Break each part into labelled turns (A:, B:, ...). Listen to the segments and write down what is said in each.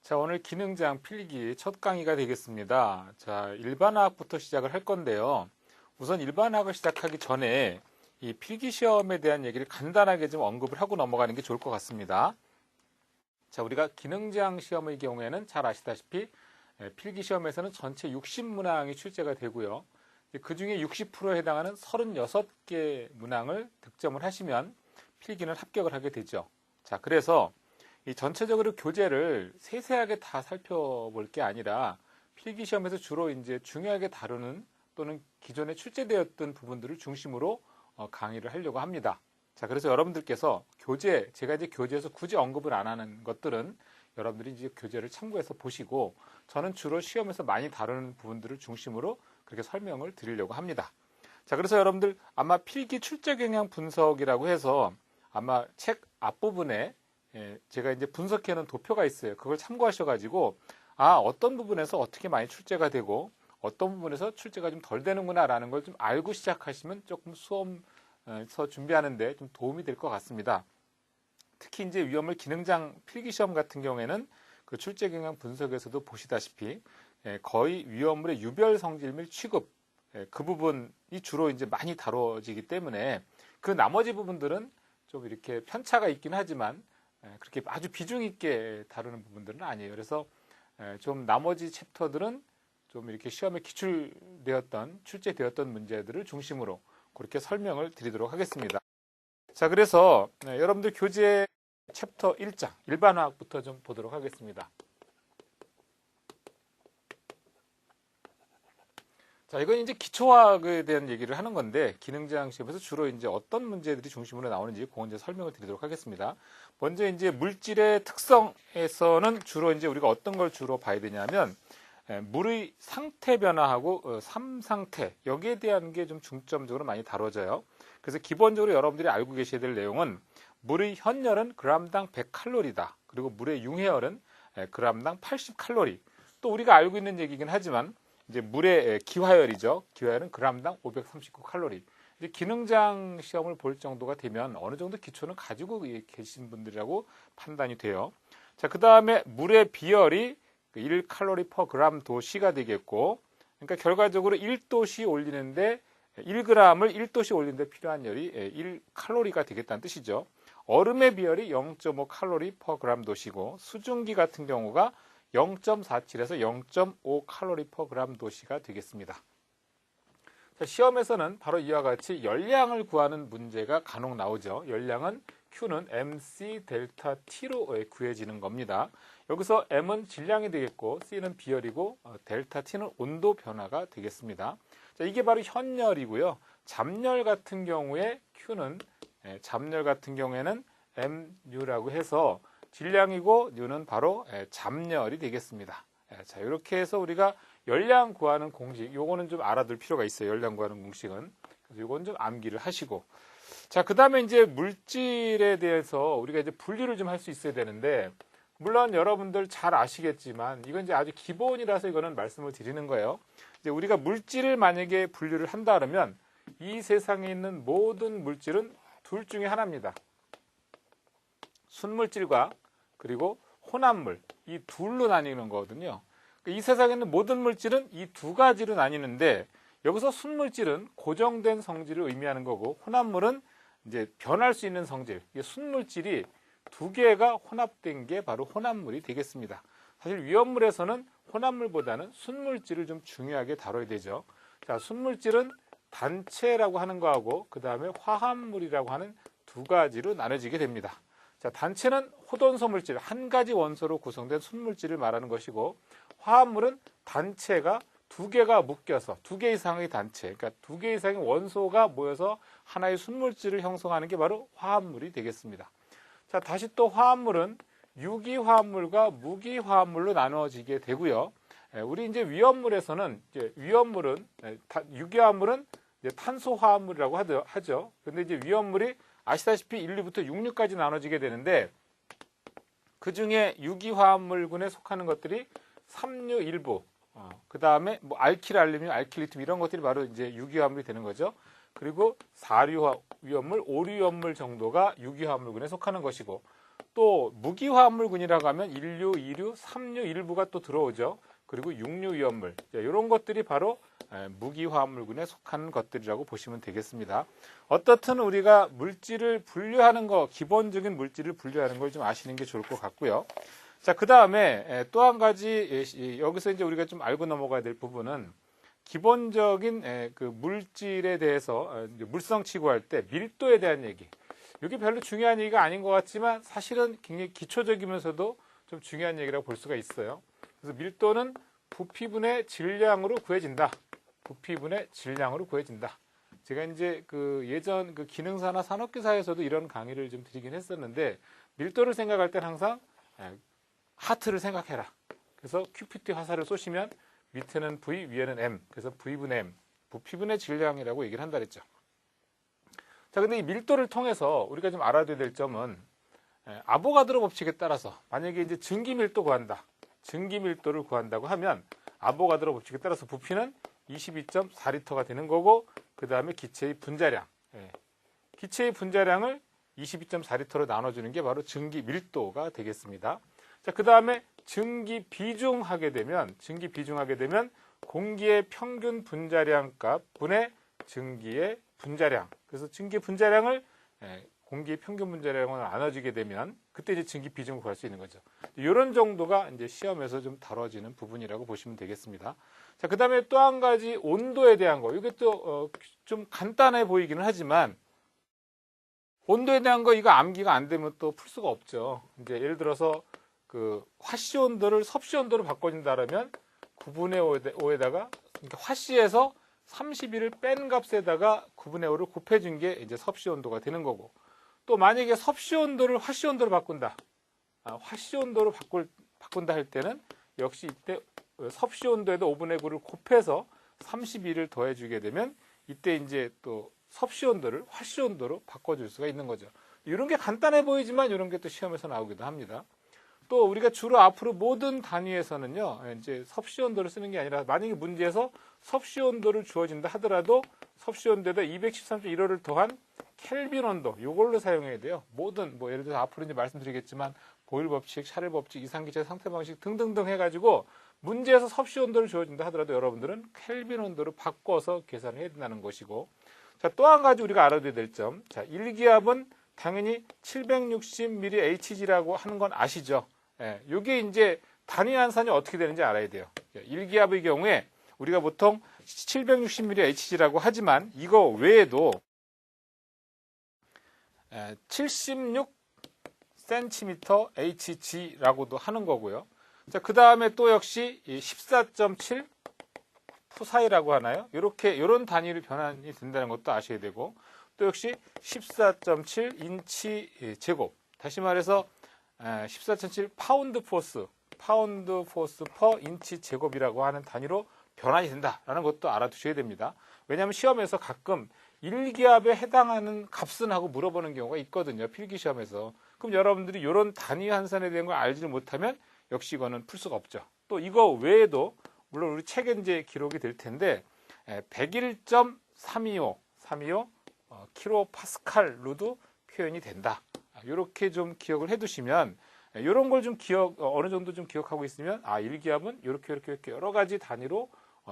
A: 자, 오늘 기능장 필기 첫 강의가 되겠습니다. 자, 일반화학부터 시작을 할 건데요. 우선 일반화학을 시작하기 전에 이 필기 시험에 대한 얘기를 간단하게 좀 언급을 하고 넘어가는 게 좋을 것 같습니다. 자, 우리가 기능장 시험의 경우에는 잘 아시다시피 필기 시험에서는 전체 60문항이 출제가 되고요. 그 중에 60%에 해당하는 36개 문항을 득점을 하시면 필기는 합격을 하게 되죠. 자, 그래서 이 전체적으로 교재를 세세하게 다 살펴볼 게 아니라 필기 시험에서 주로 이제 중요하게 다루는 또는 기존에 출제되었던 부분들을 중심으로 강의를 하려고 합니다. 자, 그래서 여러분들께서 제가 이제 교재에서 굳이 언급을 안 하는 것들은 여러분들이 이제 교재를 참고해서 보시고, 저는 주로 시험에서 많이 다루는 부분들을 중심으로 그렇게 설명을 드리려고 합니다. 자, 그래서 여러분들 아마 필기 출제 경향 분석이라고 해서 아마 책 앞부분에 제가 이제 분석해 놓은 도표가 있어요. 그걸 참고하셔가지고, 어떤 부분에서 어떻게 많이 출제가 되고, 어떤 부분에서 출제가 좀 덜 되는구나 라는 걸 좀 알고 시작하시면 조금 수험에서 준비하는데 좀 도움이 될 것 같습니다. 특히 이제 위험물 기능장 필기시험 같은 경우에는 그 출제 경향 분석에서도 보시다시피 거의 위험물의 유별 성질 및 취급, 그 부분이 주로 이제 많이 다뤄지기 때문에 그 나머지 부분들은 좀 이렇게 편차가 있긴 하지만 그렇게 아주 비중 있게 다루는 부분들은 아니에요. 그래서 좀 나머지 챕터들은 좀 이렇게 시험에 출제되었던 문제들을 중심으로 그렇게 설명을 드리도록 하겠습니다. 자, 그래서 여러분들 교재 챕터 1장 일반화학부터 좀 보도록 하겠습니다. 자, 이건 이제 기초화학에 대한 얘기를 하는 건데, 기능장 시험에서 주로 이제 어떤 문제들이 중심으로 나오는지 그건 이제 설명을 드리도록 하겠습니다. 먼저 이제 물질의 특성에서는 주로 이제 우리가 어떤 걸 주로 봐야 되냐면, 물의 상태 변화하고 삼상태, 여기에 대한 게 좀 중점적으로 많이 다뤄져요. 그래서 기본적으로 여러분들이 알고 계셔야 될 내용은 물의 현열은 g당 100칼로리다. 그리고 물의 융해열은 g당 80칼로리. 또 우리가 알고 있는 얘기긴 하지만 이제 물의 기화열이죠. 기화열은 g당 539칼로리. 이제 기능장 시험을 볼 정도가 되면 어느 정도 기초는 가지고 계신 분들이라고 판단이 돼요. 자, 그 다음에 물의 비열이 1칼로리 퍼 그램 도시가 되겠고, 그러니까 결과적으로 1도씨 올리는데 1g을 1도씨 올리는데 필요한 열이 1칼로리가 되겠다는 뜻이죠. 얼음의 비열이 0.5 칼로리 퍼 그램 도시고, 수증기 같은 경우가 0.47에서 0.5 칼로리 퍼 그램 도시가 되겠습니다. 자, 시험에서는 바로 이와 같이 열량을 구하는 문제가 간혹 나오죠. 열량은 Q는 MC 델타 T로 구해지는 겁니다. 여기서 M은 질량이 되겠고, C는 비열이고, 델타 T는 온도 변화가 되겠습니다. 자, 이게 바로 현열이고요. 잡열 같은 경우에 Q는 잡열 같은 경우에는 MU라고 해서 질량이고 U는 바로 잡열이 되겠습니다. 자, 이렇게 해서 우리가 열량 구하는 공식, 요거는 좀 알아둘 필요가 있어요. 열량 구하는 공식은. 그래서 요건 좀 암기를 하시고. 자, 그 다음에 이제 물질에 대해서 우리가 이제 분류를 좀 할 수 있어야 되는데, 물론 여러분들 잘 아시겠지만, 이건 이제 아주 기본이라서 이거는 말씀을 드리는 거예요. 이제 우리가 물질을 만약에 분류를 한다 그러면, 이 세상에 있는 모든 물질은 둘 중에 하나입니다. 순물질과 그리고 혼합물, 이 둘로 나뉘는 거거든요. 이 세상에 있는 모든 물질은 이 두 가지로 나뉘는데, 여기서 순물질은 고정된 성질을 의미하는 거고, 혼합물은 이제 변할 수 있는 성질, 순물질이 두 개가 혼합된 게 바로 혼합물이 되겠습니다. 사실 위험물에서는 혼합물보다는 순물질을 좀 중요하게 다뤄야 되죠. 자, 순물질은 단체라고 하는 거하고 그 다음에 화합물이라고 하는 두 가지로 나눠지게 됩니다. 자, 단체는 호돈소 물질, 한 가지 원소로 구성된 순물질을 말하는 것이고, 화합물은 단체가 두 개가 묶여서 두 개 이상의 단체, 그러니까 두 개 이상의 원소가 모여서 하나의 순물질을 형성하는 게 바로 화합물이 되겠습니다. 자, 다시 또 화합물은 유기화합물과 무기화합물로 나누어지게 되고요. 우리 이제 위험물에서는 유기화합물은 이제 탄소화합물이라고 하죠. 근데 이제 위험물이 아시다시피 1, 2부터 6, 6까지 나눠지게 되는데, 그 중에 유기화합물군에 속하는 것들이 삼류 일부, 그 다음에 뭐 알킬, 알루미늄, 알킬리튬 이런 것들이 바로 이제 유기화합물이 되는 거죠. 그리고 4류 위험물, 5류 위험물 정도가 유기화합물군에 속하는 것이고, 또 무기화합물군이라고 하면 1류, 2류, 3류 일부가 또 들어오죠. 그리고 6류 위험물, 이런 것들이 바로 무기화합물군에 속하는 것들이라고 보시면 되겠습니다. 어떻든 우리가 물질을 분류하는 거, 기본적인 물질을 분류하는 걸 좀 아시는 게 좋을 것 같고요. 자, 그 다음에 또 한 가지, 여기서 이제 우리가 좀 알고 넘어가야 될 부분은 기본적인 그 물질에 대해서 물성 취급할 때 밀도에 대한 얘기. 이게 별로 중요한 얘기가 아닌 것 같지만 사실은 굉장히 기초적이면서도 좀 중요한 얘기라고 볼 수가 있어요. 그래서 밀도는 부피분의 질량으로 구해진다. 부피분의 질량으로 구해진다. 제가 이제 그 예전 그 기능사나 산업기사에서도 이런 강의를 좀 드리긴 했었는데, 밀도를 생각할 때는 항상 하트를 생각해라. 그래서 QPT 화살을 쏘시면 밑에는 V, 위에는 M. 그래서 V분의 M, 부피분의 질량이라고 얘기를 한다 그랬죠. 자, 근데 이 밀도를 통해서 우리가 좀 알아둬야 될 점은 아보가드로 법칙에 따라서 만약에 이제 증기밀도 구한다. 증기밀도를 구한다고 하면 아보가드로 법칙에 따라서 부피는 22.4리터가 되는 거고, 그 다음에 기체의 분자량. 기체의 분자량을 22.4리터로 나눠주는 게 바로 증기밀도가 되겠습니다. 자, 그 다음에 증기비중하게 되면 공기의 평균 분자량 값 분의 증기의 분자량. 그래서 증기 분자량을 공기의 평균 분자량으로 나눠지게 되면 그때 이제 증기 비중을 구할 수 있는 거죠. 이런 정도가 이제 시험에서 좀 다뤄지는 부분이라고 보시면 되겠습니다. 자, 그 다음에 또 한 가지 온도에 대한 거. 이게 또 좀 간단해 보이기는 하지만 온도에 대한 거 이거 암기가 안 되면 또 풀 수가 없죠. 이제 예를 들어서 그 화씨 온도를 섭씨 온도로 바꿔준다라면 9분의 5에다가 그러니까 화씨에서 31을 뺀 값에다가 9분의 5를 곱해준 게 이제 섭씨 온도가 되는 거고, 또 만약에 섭씨 온도를 화씨 온도로 바꾼다. 화씨 온도로 바꾼다 할 때는 역시 이때 섭씨 온도에도 5분의 9를 곱해서 31을 더해주게 되면 이때 이제 또 섭씨 온도를 화씨 온도로 바꿔줄 수가 있는 거죠. 이런 게 간단해 보이지만 이런 게 또 시험에서 나오기도 합니다. 또 우리가 주로 앞으로 모든 단위에서는요, 이제 섭씨 온도를 쓰는 게 아니라 만약에 문제에서 섭씨 온도를 주어진다 하더라도 섭씨 온도에다 213.15를 더한 켈빈 온도, 이걸로 사용해야 돼요. 모든, 예를 들어서 앞으로 이제 말씀드리겠지만 보일 법칙, 샤를 법칙, 이상기체 상태 방식 등등등 해가지고 문제에서 섭씨 온도를 주어진다 하더라도 여러분들은 켈빈 온도로 바꿔서 계산을 해야 된다는 것이고, 자, 또 한 가지 우리가 알아둬야 될 점. 자, 일기압은 당연히 760mHg라고 하는 건 아시죠? 이게 이제 단위 환산이 어떻게 되는지 알아야 돼요. 일기압의 경우에 우리가 보통 760mHg라고 하지만 이거 외에도 76cmHg라고도 하는 거고요. 자, 그 다음에 또 역시 14.7 푸사이라고 하나요? 이런 단위로 변환이 된다는 것도 아셔야 되고, 또 역시 14.7 인치 제곱, 다시 말해서 14.7 파운드 포스 퍼 인치 제곱이라고 하는 단위로 변환이 된다라는 것도 알아두셔야 됩니다. 왜냐하면 시험에서 가끔 일기압에 해당하는 값은 하고 물어보는 경우가 있거든요. 필기 시험에서. 그럼 여러분들이 이런 단위 환산에 대한 걸 알지 못하면 역시 이거는 풀 수가 없죠. 또 이거 외에도 물론 우리 책에 이제 기록이 될 텐데 101.325 킬로파스칼로도 표현이 된다. 이렇게 좀 기억을 해두시면, 이런 걸 좀 어느 정도 좀 기억하고 있으면 일기압은 이렇게 여러 가지 단위로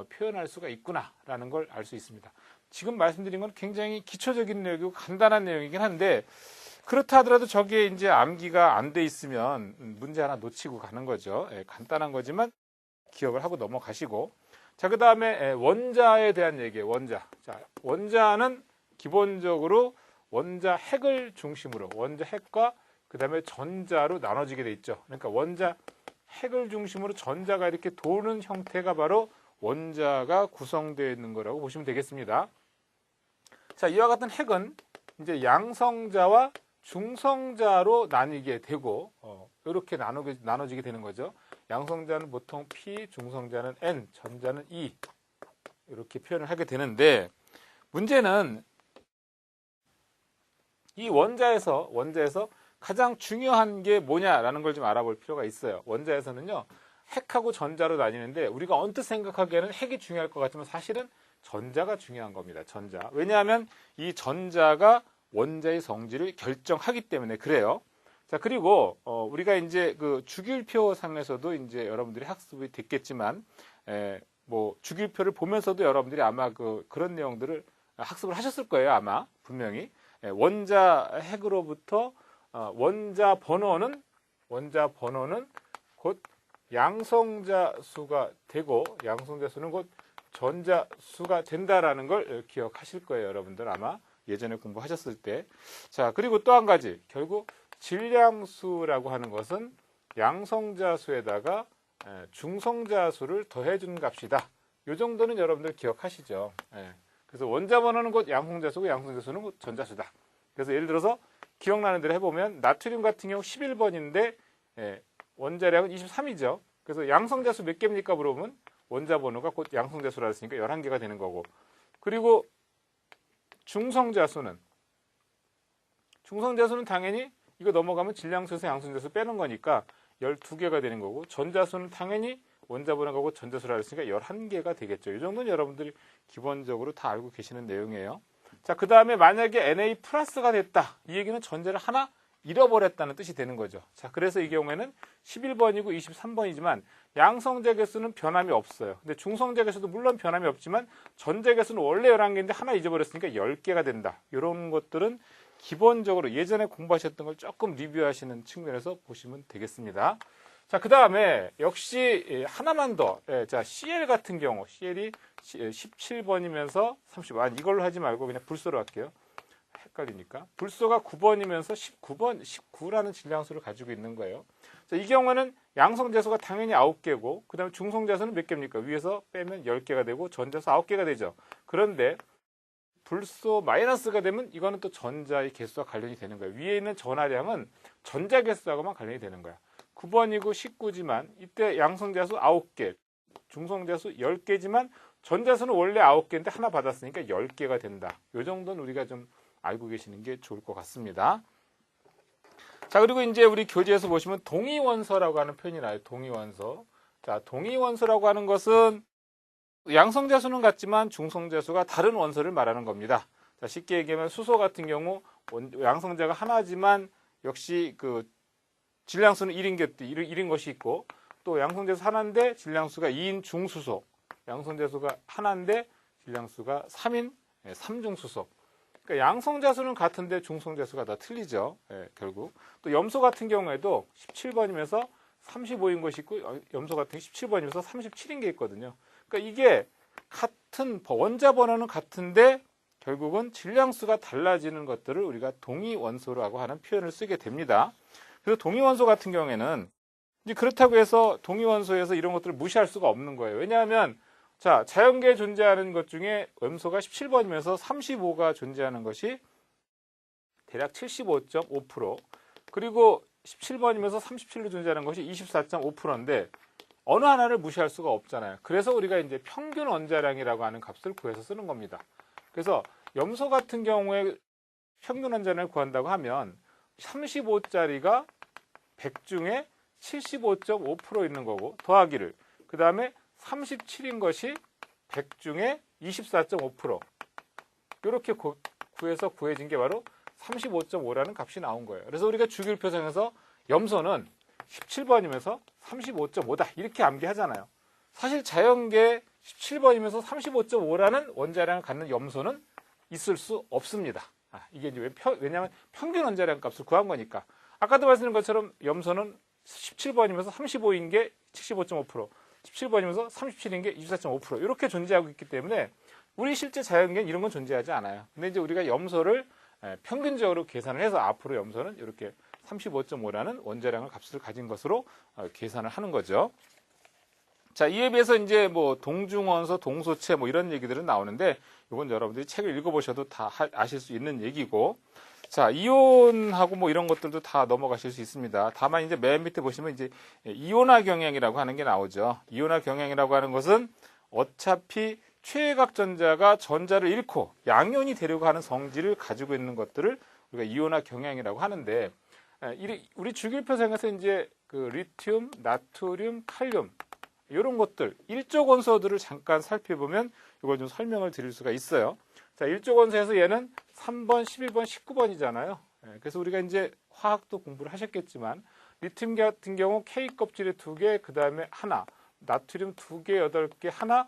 A: 표현할 수가 있구나라는 걸 알 수 있습니다. 지금 말씀드린 건 굉장히 기초적인 내용이고 간단한 내용이긴 한데, 그렇다 하더라도 저게 이제 암기가 안 돼 있으면 문제 하나 놓치고 가는 거죠. 간단한 거지만 기억을 하고 넘어가시고, 자, 그 다음에 원자에 대한 얘기예요. 자, 원자는 기본적으로 원자 핵을 중심으로 원자 핵과 그 다음에 전자로 나눠지게 돼 있죠. 그러니까 원자 핵을 중심으로 전자가 이렇게 도는 형태가 바로 원자가 구성되어 있는 거라고 보시면 되겠습니다. 자, 이와 같은 핵은 이제 양성자와 중성자로 나뉘게 되고, 이렇게 나눠지게 되는 거죠. 양성자는 보통 P, 중성자는 N, 전자는 E 이렇게 표현을 하게 되는데, 문제는 이 원자에서 가장 중요한 게 뭐냐라는 걸 좀 알아볼 필요가 있어요. 원자에서는요, 핵하고 전자로 나뉘는데 우리가 언뜻 생각하기에는 핵이 중요할 것 같지만 사실은 전자가 중요한 겁니다. 전자. 왜냐하면 이 전자가 원자의 성질을 결정하기 때문에 그래요. 자, 그리고 우리가 이제 그 주기율표 상에서도 이제 여러분들이 학습이 됐겠지만, 뭐 주기율표를 보면서도 여러분들이 아마 그런 내용들을 학습을 하셨을 거예요, 아마 분명히. 원자 핵으로부터 원자 번호는 곧 양성자 수가 되고, 양성자 수는 곧 전자 수가 된다라는 걸 기억하실 거예요, 여러분들 아마 예전에 공부하셨을 때. 자, 그리고 또 한 가지, 결국 질량수라고 하는 것은 양성자 수에다가 중성자 수를 더해주는 값이다. 이 정도는 여러분들 기억하시죠. 그래서 원자 번호는 곧 양성자 수고, 양성자 수는 곧 전자수다. 그래서 예를 들어서 기억나는 대로 해보면 나트륨 같은 경우 11번인데 원자량은 23이죠. 그래서 양성자 수 몇 개입니까 물어보면 원자 번호가 곧 양성자 수라 했으니까 11개가 되는 거고, 그리고 중성자 수는 당연히 이거 넘어가면 질량수에서 양성자수 빼는 거니까 12개가 되는 거고, 전자수는 당연히 원자 번호가 곧 전자수라 했으니까 11개가 되겠죠. 이 정도는 여러분들이 기본적으로 다 알고 계시는 내용이에요. 자, 그 다음에 만약에 Na 플러스가 됐다. 이 얘기는 전자를 하나 잃어버렸다는 뜻이 되는 거죠. 자, 그래서 이 경우에는 11번이고 23번이지만 양성자 개수는 변함이 없어요. 근데 중성자 개수도 물론 변함이 없지만 전자 개수는 원래 11개인데 하나 잊어버렸으니까 10개가 된다. 이런 것들은 기본적으로 예전에 공부하셨던 걸 조금 리뷰하시는 측면에서 보시면 되겠습니다. 자, 그 다음에 역시 하나만 더. 자, CL 같은 경우, CL이 17번이면서 30번. 이걸로 하지 말고 그냥 불소로 할게요. 헷갈리니까. 불소가 9번이면서 19라는 질량수를 가지고 있는 거예요. 자, 이 경우에는 양성자수가 당연히 9개고, 그 다음에 중성자수는 몇 개입니까? 위에서 빼면 10개가 되고, 전자수 9개가 되죠. 그런데 불소 마이너스가 되면 이거는 또 전자의 개수와 관련이 되는 거예요. 위에 있는 전하량은 전자 개수하고만 관련이 되는 거야. 9번이고 19지만 이때 양성자수 9개, 중성자수 10개지만 전자수는 원래 9개인데 하나 받았으니까 10개가 된다. 이 정도는 우리가 좀 알고 계시는 게 좋을 것 같습니다. 자, 그리고 이제 우리 교재에서 보시면 동위원소라고 하는 표현이 나와요. 동위원소. 자, 동위원소라고 하는 것은 양성자수는 같지만 중성자수가 다른 원소를 말하는 겁니다. 자, 쉽게 얘기하면 수소 같은 경우 양성자가 하나지만 역시 그 질량수는 1인 것이 있고, 또 양성자수 하나인데 질량수가 2인 중수소, 양성자수가 하나인데 질량수가 3인 3중수소. 그러니까 양성자수는 같은데 중성자수가 다 틀리죠. 결국. 또 염소 같은 경우에도 17번이면서 35인 것이 있고, 염소 같은 게 17번이면서 37인 게 있거든요. 그러니까 이게 같은 원자 번호는 같은데 결국은 질량수가 달라지는 것들을 우리가 동위원소라고 하는 표현을 쓰게 됩니다. 그래서 동위원소 같은 경우에는 이제 그렇다고 해서 동위원소에서 이런 것들을 무시할 수가 없는 거예요. 왜냐하면 자, 자연계에 존재하는 것 중에 염소가 17번이면서 35가 존재하는 것이 대략 75.5%, 그리고 17번이면서 37로 존재하는 것이 24.5%인데 어느 하나를 무시할 수가 없잖아요. 그래서 우리가 이제 평균 원자량이라고 하는 값을 구해서 쓰는 겁니다. 그래서 염소 같은 경우에 평균 원자량을 구한다고 하면 35짜리가 100 중에 75.5% 있는 거고, 더하기를 그 다음에 37인 것이 100 중에 24.5%, 이렇게 구해서 구해진 게 바로 35.5라는 값이 나온 거예요. 그래서 우리가 주기율표상에서 염소는 17번이면서 35.5다 이렇게 암기하잖아요. 사실 자연계 17번이면서 35.5라는 원자량을 갖는 염소는 있을 수 없습니다. 이게 이제 왜냐하면 평균 원자량 값을 구한 거니까. 아까도 말씀드린 것처럼 염소는 17번이면서 35인 게 75.5%, 17번이면서 37인 게 24.5% 이렇게 존재하고 있기 때문에 우리 실제 자연계는 이런 건 존재하지 않아요. 근데 이제 우리가 염소를 평균적으로 계산을 해서 앞으로 염소는 이렇게 35.5라는 원자량을 값을 가진 것으로 계산을 하는 거죠. 자, 이에 비해서 이제 뭐 동중원소, 동소체 뭐 이런 얘기들은 나오는데 이건 여러분들이 책을 읽어보셔도 다 아실 수 있는 얘기고, 자, 이온하고 뭐 이런 것들도 다 넘어가실 수 있습니다. 다만 이제 맨 밑에 보시면 이제 이온화 경향이라고 하는 게 나오죠. 이온화 경향이라고 하는 것은 어차피 최외각 전자가 전자를 잃고 양이온이 되려고 하는 성질을 가지고 있는 것들을 우리가 이온화 경향이라고 하는데, 우리 주기율표상에서 이제 그 리튬, 나트륨, 칼륨 이런 것들 일족 원소들을 잠깐 살펴보면 이걸 좀 설명을 드릴 수가 있어요. 자, 일족 원소에서 얘는 3번, 11번, 19번이잖아요. 그래서 우리가 이제 화학도 공부를 하셨겠지만 리튬 같은 경우 K 껍질에 2개, 그 다음에 하나, 나트륨 2개, 8개, 하나,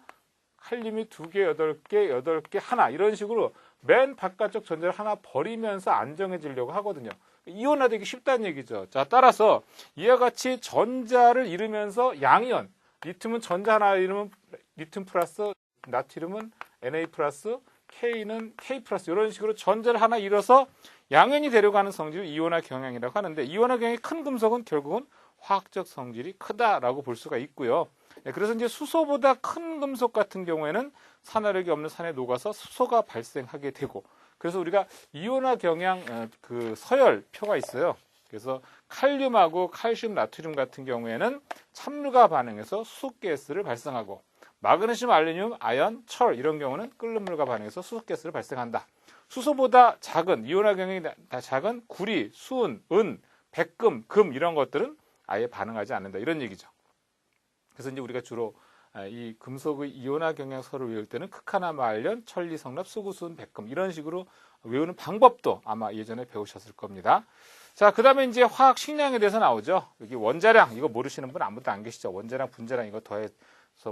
A: 칼륨이 2개, 8개, 8개, 하나 이런 식으로 맨 바깥쪽 전자를 하나 버리면서 안정해지려고 하거든요. 이온화되기 쉽다는 얘기죠. 자, 따라서 이와 같이 전자를 잃으면서 양이온, 리튬은 전자 하나 잃으면 리튬 플러스, 나트륨은 Na 플러스, K는 K 플러스 이런 식으로 전자를 하나 잃어서 양연이 되려고 하는 성질을 이온화 경향이라고 하는데 이온화 경향이 큰 금속은 결국은 화학적 성질이 크다라고 볼 수가 있고요. 그래서 이제 수소보다 큰 금속 같은 경우에는 산화력이 없는 산에 녹아서 수소가 발생하게 되고 그래서 우리가 이온화 경향 그 서열표가 있어요. 그래서 칼륨하고 칼슘, 나트륨 같은 경우에는 찬물과 반응해서 수소가스를 발생하고 마그네슘, 알루미늄, 아연, 철 이런 경우는 끓는 물과 반응해서 수소가스를 발생한다. 수소보다 작은 이온화 경향이 작은 구리, 수은, 은, 백금, 금 이런 것들은 아예 반응하지 않는다 이런 얘기죠. 그래서 이제 우리가 주로 이 금속의 이온화 경향서를 외울 때는 극한화, 마알연, 천리, 성납, 수구, 수은, 백금 이런 식으로 외우는 방법도 아마 예전에 배우셨을 겁니다. 자, 그 다음에 이제 화학 식량에 대해서 나오죠. 여기 원자량 이거 모르시는 분 아무도 안 계시죠. 원자량, 분자량 이거 더해서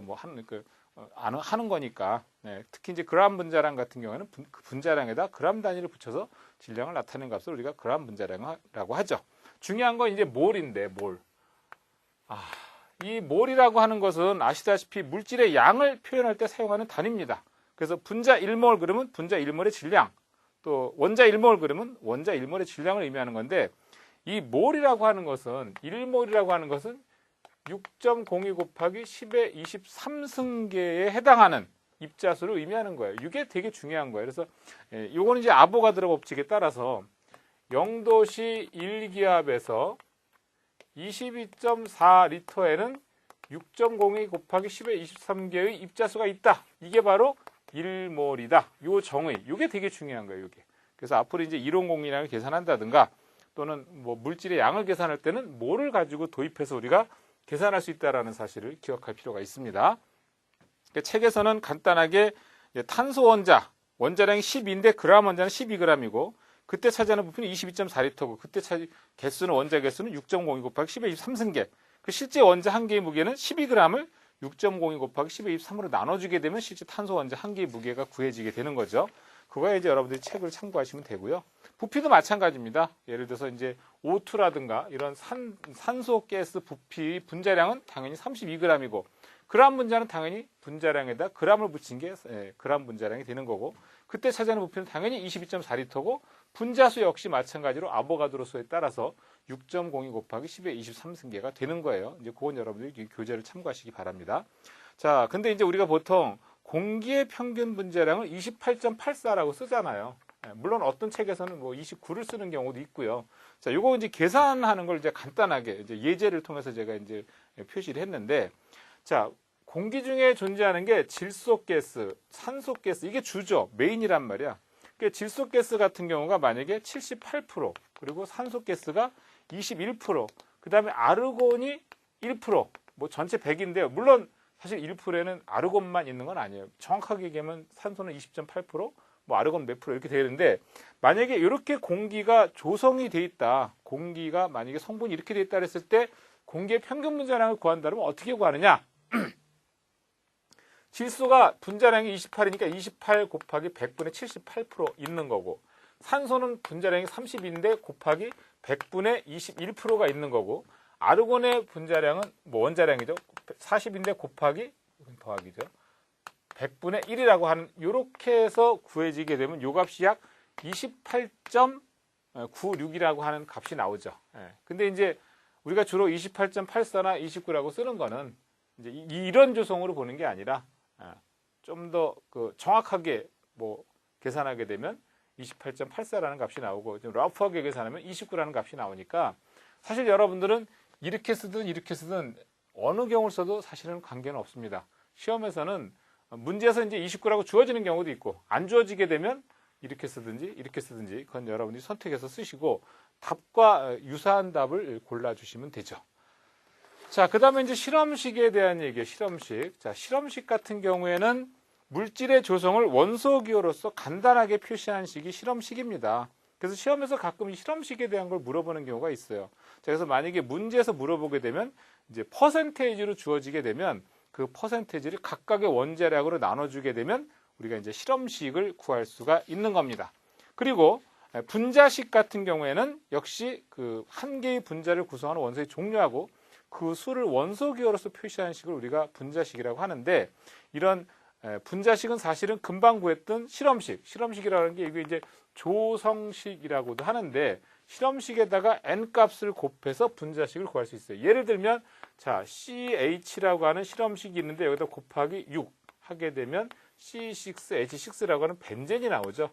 A: 뭐 하는 거니까. 네, 특히 이제 그람 분자량 같은 경우에는 분자량에다 그람 단위를 붙여서 질량을 나타내는 값을 우리가 그람 분자량이라고 하죠. 중요한 건 이제 몰인데 몰. 이 몰이라고 하는 것은 아시다시피 물질의 양을 표현할 때 사용하는 단위입니다. 그래서 분자 1몰 그러면 분자 1몰의 질량, 또 원자 1몰 그러면 원자 1몰의 질량을 의미하는 건데 이 몰이라고 하는 것은 1몰이라고 하는 것은 6.02 곱하기 10의 23승계에 해당하는 입자수를 의미하는 거예요. 이게 되게 중요한 거예요. 그래서 이거는 이제 아보가드로 법칙에 따라서 0도시 1기압에서 22.4리터에는 6.02 곱하기 10의 23개의 입자수가 있다. 이게 바로 1몰이다. 요 정의. 이게 되게 중요한 거예요. 이게. 그래서 앞으로 이제 이론 공리량을 계산한다든가 또는 뭐 물질의 양을 계산할 때는 몰을 가지고 도입해서 우리가 계산할 수 있다라는 사실을 기억할 필요가 있습니다. 책에서는 간단하게 탄소 원자량이 12인데 그람 원자는 12g이고 그때 차지하는 부품이 22.4리터고 그때 개수는 원자 개수는 6.02 곱하기 10의 23승계. 그 실제 원자 한 개의 무게는 12g을 6.02 곱하기 10의 23으로 나눠주게 되면 실제 탄소 원자 한 개의 무게가 구해지게 되는 거죠. 그거에 이제 여러분들이 책을 참고하시면 되고요. 부피도 마찬가지입니다. 예를 들어서 이제 O2라든가 이런 산소 가스 부피 분자량은 당연히 32g이고 그람 분자는 당연히 분자량에다 g을 붙인 게 그람 분자량이 되는 거고 그때 차지하는 부피는 당연히 22.4리터고 분자수 역시 마찬가지로 아보가드로 수에 따라서 6.02 곱하기 10의 23승계가 되는 거예요. 이제 그건 여러분들이 교재를 참고하시기 바랍니다. 자, 근데 이제 우리가 보통 공기의 평균 분자량을 28.84라고 쓰잖아요. 물론 어떤 책에서는 뭐 29를 쓰는 경우도 있고요. 자, 요거 이제 계산하는 걸 이제 간단하게 이제 예제를 통해서 제가 이제 표시를 했는데, 자, 공기 중에 존재하는 게 질소가스, 산소가스 이게 주죠. 메인이란 말이야. 그러니까 질소가스 같은 경우가 만약에 78% 그리고 산소가스가 21%, 그 다음에 아르곤이 1%, 뭐 전체 100인데요. 물론 사실 1%에는 아르곤만 있는 건 아니에요. 정확하게 얘기하면 산소는 20.8%, 뭐 아르곤 몇 프로 이렇게 되는데 만약에 이렇게 공기가 조성이 돼 있다. 공기가 만약에 성분이 이렇게 돼 있다 그랬을 때 공기의 평균 분자량을 구한다면 어떻게 구하느냐? 질소가 분자량이 28이니까 28 곱하기 100분의 78% 있는 거고 산소는 분자량이 30인데 곱하기 100분의 21%가 있는 거고 아르곤의 분자량은 뭐 원자량이죠. 40인데 곱하기 더하기죠. 100분의 1이라고 하는 이렇게 해서 구해지게 되면 요 값이 약 28.96이라고 하는 값이 나오죠. 근데 이제 우리가 주로 28.84나 29라고 쓰는 거는 이제 이런 조성으로 보는 게 아니라 좀 더 그 정확하게 뭐 계산하게 되면 28.84라는 값이 나오고 좀 러프하게 계산하면 29라는 값이 나오니까 사실 여러분들은 이렇게 쓰든 이렇게 쓰든 어느 경우를 써도 사실은 관계는 없습니다. 시험에서는 문제에서 이제 29라고 주어지는 경우도 있고 안 주어지게 되면 이렇게 쓰든지 그건 여러분들이 선택해서 쓰시고 답과 유사한 답을 골라주시면 되죠. 자, 그 다음에 이제 실험식에 대한 얘기예요. 실험식. 자, 실험식 같은 경우에는 물질의 조성을 원소 기호로서 간단하게 표시한 식이 실험식입니다. 그래서 시험에서 가끔 이 실험식에 대한 걸 물어보는 경우가 있어요. 자, 그래서 만약에 문제에서 물어보게 되면 이제 퍼센테이지로 주어지게 되면 그 퍼센테이지를 각각의 원자량으로 나눠주게 되면 우리가 이제 실험식을 구할 수가 있는 겁니다. 그리고 분자식 같은 경우에는 역시 그 한 개의 분자를 구성하는 원소의 종류하고 그 수를 원소 기호로서 표시하는 식을 우리가 분자식이라고 하는데, 이런 분자식은 사실은 금방 구했던 실험식이라는 게 이게 이제 조성식이라고도 하는데, 실험식에다가 n 값을 곱해서 분자식을 구할 수 있어요. 예를 들면 자, CH라고 하는 실험식이 있는데 여기다 곱하기 6 하게 되면 C6H6라고 하는 벤젠이 나오죠.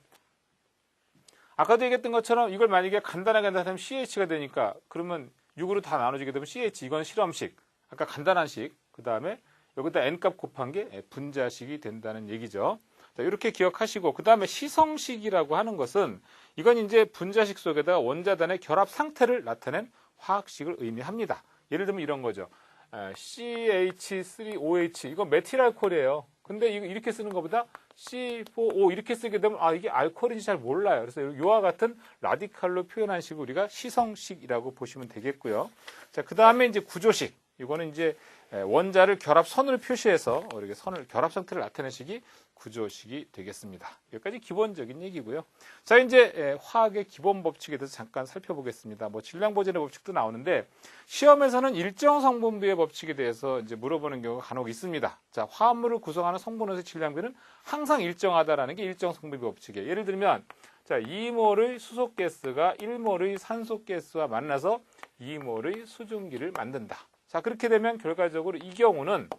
A: 아까도 얘기했던 것처럼 이걸 만약에 간단하게 한다면 CH가 되니까 그러면 6으로 다 나눠지게 되면 CH, 이건 실험식, 아까 간단한 식, 그 다음에 여기다 n값 곱한 게 분자식이 된다는 얘기죠. 자, 이렇게 기억하시고, 그 다음에 시성식이라고 하는 것은 이건 이제 분자식 속에다가 원자단의 결합 상태를 나타낸 화학식을 의미합니다. 예를 들면 이런 거죠. CH3OH, 이건 메틸알코올이에요. 근데 이렇게 쓰는 것보다 C4O 이렇게 쓰게 되면 이게 알코올인지 잘 몰라요. 그래서 이와 같은 라디칼로 표현한 식을 우리가 시성식이라고 보시면 되겠고요. 자, 그 다음에 이제 구조식. 이거는 이제 원자를 결합선으로 표시해서 이렇게 선을 결합 상태를 나타내는 식이 구조식이 되겠습니다. 여기까지 기본적인 얘기고요. 자, 이제 화학의 기본 법칙에 대해서 잠깐 살펴보겠습니다. 뭐 질량보존의 법칙도 나오는데 시험에서는 일정 성분비의 법칙에 대해서 이제 물어보는 경우가 간혹 있습니다. 자, 화합물을 구성하는 성분에서의 질량비는 항상 일정하다라는 게 일정 성분비 법칙이에요. 예를 들면 자, 2몰의 수소가스가 1몰의 산소가스와 만나서 2몰의 수증기를 만든다. 자, 그렇게 되면 결과적으로 이 경우는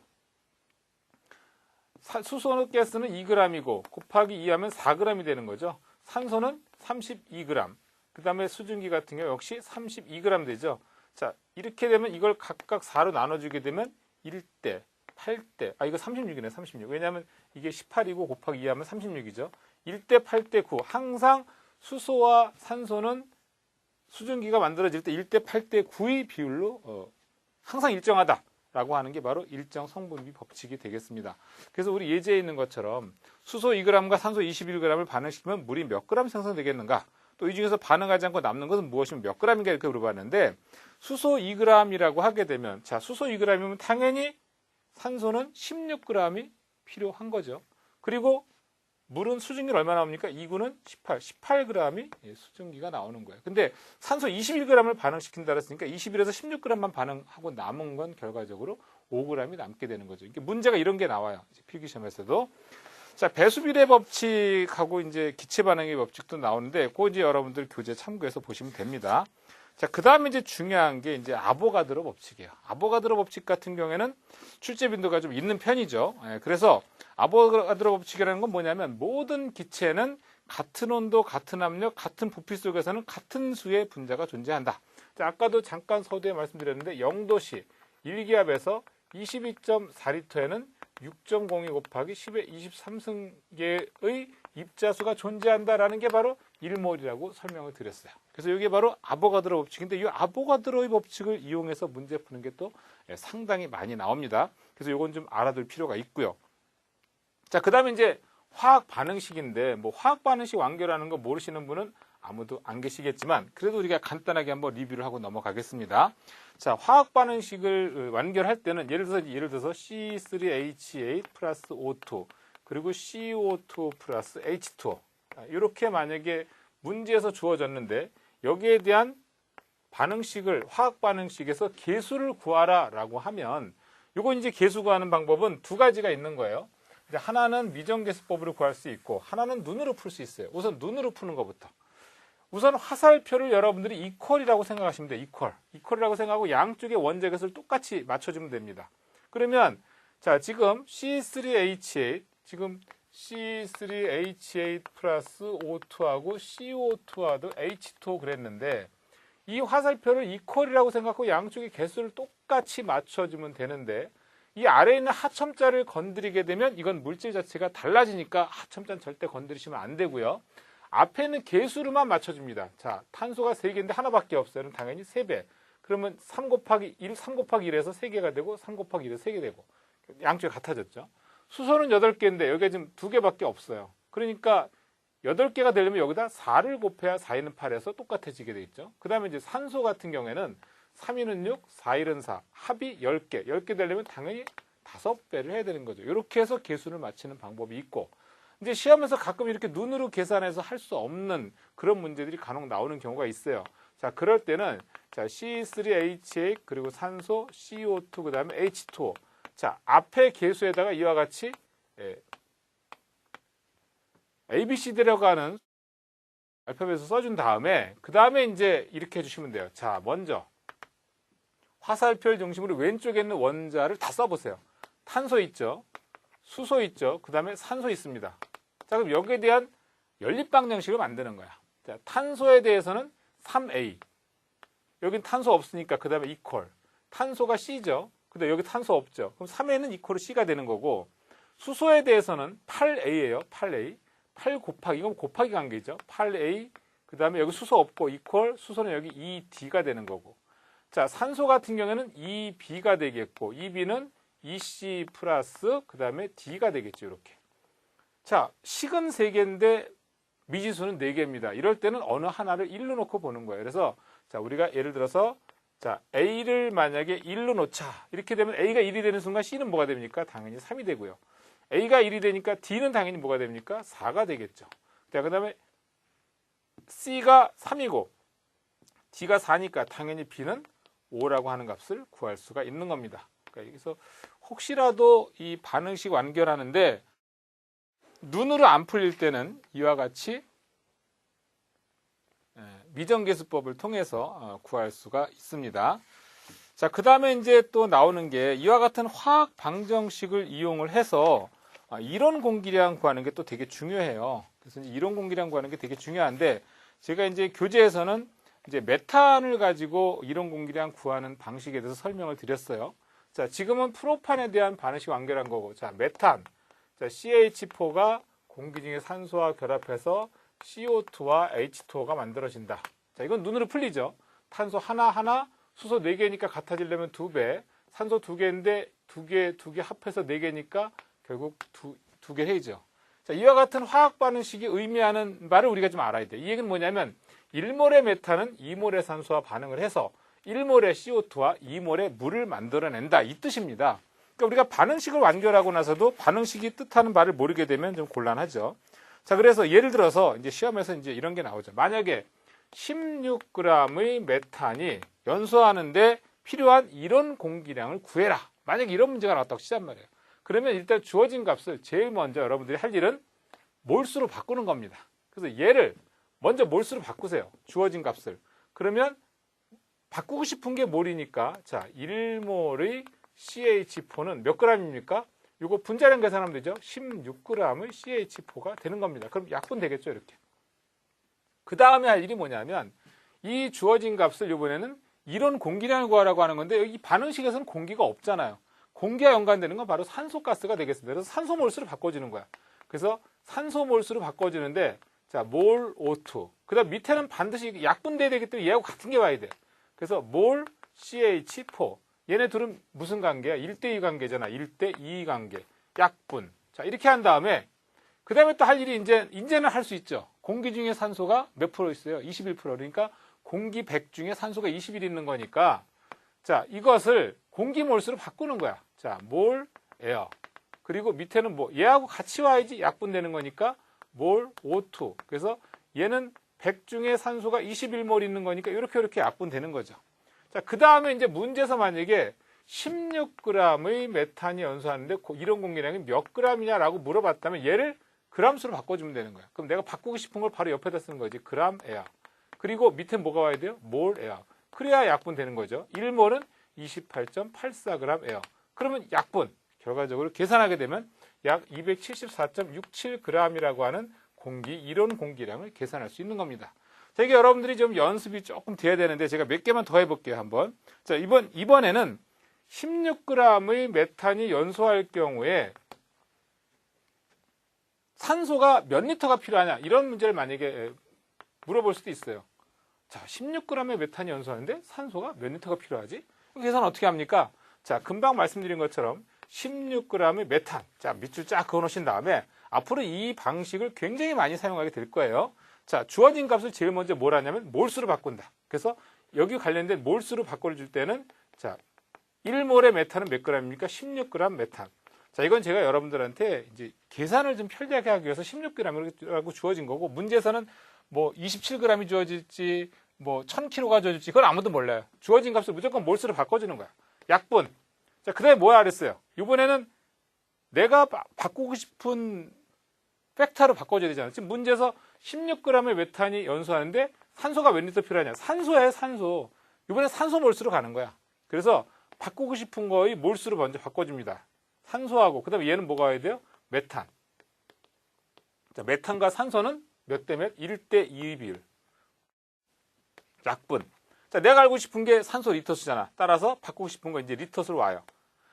A: 수소가스는 2g이고 곱하기 2하면 4g이 되는 거죠. 산소는 32g, 그 다음에 수증기 같은 경우 역시 32g 되죠. 자, 이렇게 되면 이걸 각각 4로 나눠주게 되면 1대, 8대, 이거 36이네, 36. 왜냐하면 이게 18이고 곱하기 2하면 36이죠. 1대, 8대, 9. 항상 수소와 산소는 수증기가 만들어질 때 1대, 8대, 9의 비율로 항상 일정하다라고 하는 게 바로 일정 성분비 법칙이 되겠습니다. 그래서 우리 예제에 있는 것처럼 수소 2g과 산소 21g을 반응시키면 물이 몇 g 생성되겠는가? 또 이 중에서 반응하지 않고 남는 것은 무엇이면 몇 g인가 이렇게 물어봤는데, 수소 2g이라고 하게 되면 자, 수소 2g이면 당연히 산소는 16g이 필요한 거죠. 그리고 물은 수증기는 얼마 나옵니까? 2구는 18g이 수증기가 나오는 거예요. 근데 산소 21g을 반응시킨다 그랬으니까 21에서 16g만 반응하고 남은 건 결과적으로 5g이 남게 되는 거죠. 이게 문제가 이런 게 나와요. 필기시험에서도. 자, 배수비례 법칙하고 이제 기체 반응의 법칙도 나오는데 그거 이제 여러분들 교재 참고해서 보시면 됩니다. 자, 그 다음에 이제 중요한 게 이제 아보가드로 법칙이에요. 아보가드로 법칙 같은 경우에는 출제 빈도가 좀 있는 편이죠. 그래서 아보가드로 법칙이라는 건 뭐냐면 모든 기체는 같은 온도, 같은 압력, 같은 부피 속에서는 같은 수의 분자가 존재한다. 자, 아까도 잠깐 서두에 말씀드렸는데 0도씨 1기압에서 22.4리터에는 6.02 곱하기 10의 23승계의 입자수가 존재한다라는 게 바로 1몰이라고 설명을 드렸어요. 그래서 이게 바로 아보가드로 법칙인데 이 아보가드로의 법칙을 이용해서 문제 푸는 게 또 상당히 많이 나옵니다. 그래서 이건 좀 알아둘 필요가 있고요. 자, 그 다음에 이제 화학 반응식인데 뭐 화학 반응식 완결하는 거 모르시는 분은 아무도 안 계시겠지만 그래도 우리가 간단하게 한번 리뷰를 하고 넘어가겠습니다. 자, 화학 반응식을 완결할 때는 예를 들어서 C3H8 플러스 O2 그리고 CO2 플러스 H2O 이렇게 만약에 문제에서 주어졌는데 여기에 대한 반응식을 화학 반응식에서 계수를 구하라라고 하면 이거 이제 계수 구하는 방법은 두 가지가 있는 거예요. 하나는 미정계수법으로 구할 수 있고 하나는 눈으로 풀 수 있어요. 우선 눈으로 푸는 것부터. 우선 화살표를 여러분들이 이퀄이라고 생각하시면 돼요. 이퀄이라고 생각하고 양쪽의 원자계수를 똑같이 맞춰주면 됩니다. 그러면 자, 지금 C3H8 지금 C3H8 플러스 O2하고 CO2하고 H2O 그랬는데 이 화살표를 이퀄이라고 생각하고 양쪽의 개수를 똑같이 맞춰주면 되는데 이 아래에 있는 하첨자를 건드리게 되면 이건 물질 자체가 달라지니까 하첨자는 절대 건드리시면 안 되고요. 앞에 있는 개수로만 맞춰줍니다. 자, 탄소가 3개인데 하나밖에 없어요. 그럼 당연히 3배. 그러면 3 곱하기 1에서 3개가 되고 3 곱하기 1에서 3개 되고 양쪽이 같아졌죠. 수소는 8개인데 여기가 지금 2개밖에 없어요. 그러니까 8개가 되려면 여기다 4를 곱해야 4, 2는 8에서 똑같아지게 돼 있죠. 그 다음에 이제 산소 같은 경우에는 3, 2는 6, 4, 1은 4, 합이 10개. 10개 되려면 당연히 5배를 해야 되는 거죠. 이렇게 해서 계수를 맞추는 방법이 있고, 이제 시험에서 가끔 이렇게 눈으로 계산해서 할 수 없는 그런 문제들이 간혹 나오는 경우가 있어요. 자, 그럴 때는 자, C3H8 그리고 산소 CO2 그 다음에 H2O. 자, 앞에 계수에다가 이와 같이 ABC 들어가는 알파벳을 써준 다음에 그 다음에 이제 이렇게 해주시면 돼요. 자, 먼저 화살표를 중심으로 왼쪽에 있는 원자를 다 써보세요. 탄소 있죠, 수소 있죠, 그 다음에 산소 있습니다. 자, 그럼 여기에 대한 연립방정식을 만드는 거야. 자, 탄소에 대해서는 3A. 여긴 탄소 없으니까 그 다음에 이퀄. 탄소가 C죠. 근데 여기 탄소 없죠. 그럼 3A는 이퀄 C가 되는 거고, 수소에 대해서는 8A예요. 8A. 8 곱하기, 이건 곱하기 관계죠. 8A. 그 다음에 여기 수소 없고 이퀄, 수소는 여기 2D가 되는 거고. 자, 산소 같은 경우에는 2B가 되겠고, 2B는 2C 플러스 그 다음에 D가 되겠죠. 이렇게. 자, 식은 3개인데 미지수는 4개입니다. 이럴 때는 어느 하나를 1로 놓고 보는 거예요. 그래서 자, 우리가 예를 들어서 자, A를 만약에 1로 놓자. 이렇게 되면 A가 1이 되는 순간 C는 뭐가 됩니까? 당연히 3이 되고요. A가 1이 되니까 D는 당연히 뭐가 됩니까? 4가 되겠죠. 자, 그 다음에 C가 3이고 D가 4니까 당연히 B는 5라고 하는 값을 구할 수가 있는 겁니다. 그러니까 여기서 혹시라도 이 반응식 완결하는데 눈으로 안 풀릴 때는 이와 같이 미정계수법을 통해서 구할 수가 있습니다. 자, 그 다음에 이제 또 나오는 게 이와 같은 화학 방정식을 이용을 해서 이론 공기량 구하는 게 또 되게 중요해요. 그래서 이제 이론 공기량 구하는 게 되게 중요한데, 제가 이제 교재에서는 이제 메탄을 가지고 이론 공기량 구하는 방식에 대해서 설명을 드렸어요. 자, 지금은 프로판에 대한 반응식 완결한 거고, 자, 메탄. 자, CH4가 공기 중에 산소와 결합해서 CO2와 H2O가 만들어진다. 자, 이건 눈으로 풀리죠. 탄소 하나, 수소 4개니까 같아지려면 2배, 산소 2개인데 2개 합해서 4개니까 결국 2개 해야죠. 자, 이와 같은 화학 반응식이 의미하는 말을 우리가 좀 알아야 돼. 이 얘기는 뭐냐면 1몰의 메탄은 2몰의 산소와 반응을 해서 1몰의 CO2와 2몰의 물을 만들어낸다. 이 뜻입니다. 그러니까 우리가 반응식을 완결하고 나서도 반응식이 뜻하는 말을 모르게 되면 좀 곤란하죠. 자, 그래서 예를 들어서 이제 시험에서 이제 이런 게 나오죠. 만약에 16g의 메탄이 연소하는데 필요한 이론 공기량을 구해라. 만약에 이런 문제가 나왔다고 치잔 말이에요. 그러면 일단 주어진 값을 제일 먼저 여러분들이 할 일은 몰수로 바꾸는 겁니다. 그래서 얘를 먼저 몰수로 바꾸세요. 주어진 값을. 그러면 바꾸고 싶은 게 몰이니까, 자, 1몰의 CH4는 몇 g입니까? 이거 분자량 계산하면 되죠. 16g의 CH4가 되는 겁니다. 그럼 약분 되겠죠, 이렇게. 그 다음에 할 일이 뭐냐면 이 주어진 값을 이번에는 이론 공기량을 구하라고 하는 건데, 여기 반응식에서는 공기가 없잖아요. 공기와 연관되는 건 바로 산소가스가 되겠습니다. 그래서 산소 몰수로 바꿔주는 거야. 그래서 산소 몰수로 바꿔주는데, 자, 몰 O2. 그 다음 밑에는 반드시 약분돼야 되기 때문에 얘하고 같은 게 와야 돼. 그래서 몰 CH4. 얘네 둘은 무슨 관계야? 1대2 관계잖아. 1대2 관계. 약분. 자, 이렇게 한 다음에 그 다음에 또 할 일이 이제는 할 수 있죠. 공기 중에 산소가 몇 프로 있어요? 21%. 그러니까 공기 100 중에 산소가 21 있는 거니까, 자, 이것을 공기 몰수로 바꾸는 거야. 자, 몰 에어. 그리고 밑에는 뭐 얘하고 같이 와야지 약분되는 거니까 몰 O2. 그래서 얘는 100 중에 산소가 21몰 있는 거니까 이렇게 약분되는 거죠. 자, 그 다음에 이제 문제에서 만약에 16g의 메탄이 연소하는데 이론 공기량이 몇 g이냐라고 물어봤다면 얘를 그람수로 바꿔주면 되는 거야. 그럼 내가 바꾸고 싶은 걸 바로 옆에다 쓰는 거지. 그람 에어. 그리고 밑에 뭐가 와야 돼요? 몰 에어. 그래야 약분되는 거죠. 1몰은 28.84g 에어. 그러면 약분. 결과적으로 계산하게 되면 약 274.67g이라고 하는 이론 공기량을 계산할 수 있는 겁니다. 자, 이게 여러분들이 좀 연습이 조금 돼야 되는데 제가 몇 개만 더 해볼게요, 한번. 자, 이번에는 16g의 메탄이 연소할 경우에 산소가 몇 리터가 필요하냐, 이런 문제를 만약에 물어볼 수도 있어요. 자, 16g의 메탄이 연소하는데 산소가 몇 리터가 필요하지? 계산 어떻게 합니까? 자, 금방 말씀드린 것처럼 16g의 메탄, 자, 밑줄 쫙 그어놓으신 다음에 앞으로 이 방식을 굉장히 많이 사용하게 될 거예요. 자, 주어진 값을 제일 먼저 뭘 하냐면 몰수로 바꾼다. 그래서 여기 관련된 몰수로 바꿔줄 때는 자, 1몰의 메탄은 몇 g입니까? 16g 메탄. 자, 이건 제가 여러분들한테 이제 계산을 좀 편리하게 하기 위해서 16g이라고 주어진 거고, 문제에서는 뭐 27g이 주어질지 뭐 1000kg가 주어질지 그건 아무도 몰라요. 주어진 값을 무조건 몰수로 바꿔주는 거야. 약분. 자, 그 다음에 뭐야 그랬어요? 이번에는 내가 바꾸고 싶은 팩터로 바꿔줘야 되잖아. 지금 문제에서 16g의 메탄이 연소하는데 산소가 몇 리터 필요하냐? 산소야, 산소. 이번엔 산소 몰수로 가는 거야. 그래서 바꾸고 싶은 거의 몰수로 먼저 바꿔줍니다. 산소하고, 그 다음에 얘는 뭐가 와야 돼요? 메탄. 자, 메탄과 산소는 몇 대 몇? 1대 2의 비율. 약분. 자, 내가 알고 싶은 게 산소 리터수잖아. 따라서 바꾸고 싶은 거 이제 리터수로 와요.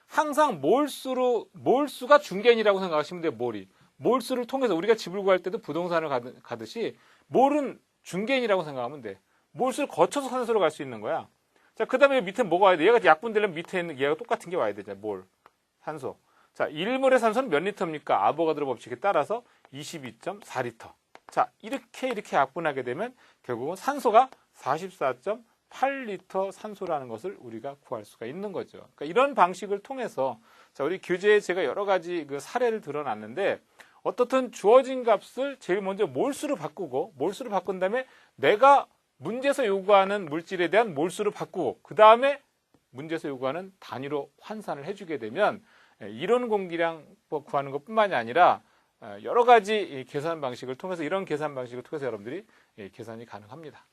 A: 항상 몰수가 중개인이라고 생각하시면 돼요, 몰이. 몰수를 통해서 우리가 집을 구할 때도 부동산을 가듯이 몰은 중개인이라고 생각하면 돼. 몰수를 거쳐서 산소로 갈 수 있는 거야. 자, 그 다음에 밑에 뭐가 와야 돼? 얘가 약분되려면 밑에 있는 얘가 똑같은 게 와야 되잖아. 몰. 산소. 자, 1몰의 산소는 몇 리터입니까? 아보가드로 법칙에 따라서 22.4리터. 자, 이렇게 약분하게 되면 결국은 산소가 44.8리터 산소라는 것을 우리가 구할 수가 있는 거죠. 그러니까 이런 방식을 통해서 자, 우리 교재에 제가 여러 가지 그 사례를 드러놨는데 어떻든 주어진 값을 제일 먼저 몰수로 바꾸고 몰수로 바꾼 다음에 내가 문제에서 요구하는 물질에 대한 몰수로 바꾸고 그 다음에 문제에서 요구하는 단위로 환산을 해주게 되면 이론 공기량 구하는 것뿐만이 아니라 여러 가지 계산 방식을 통해서 이런 계산 방식을 통해서 여러분들이 계산이 가능합니다.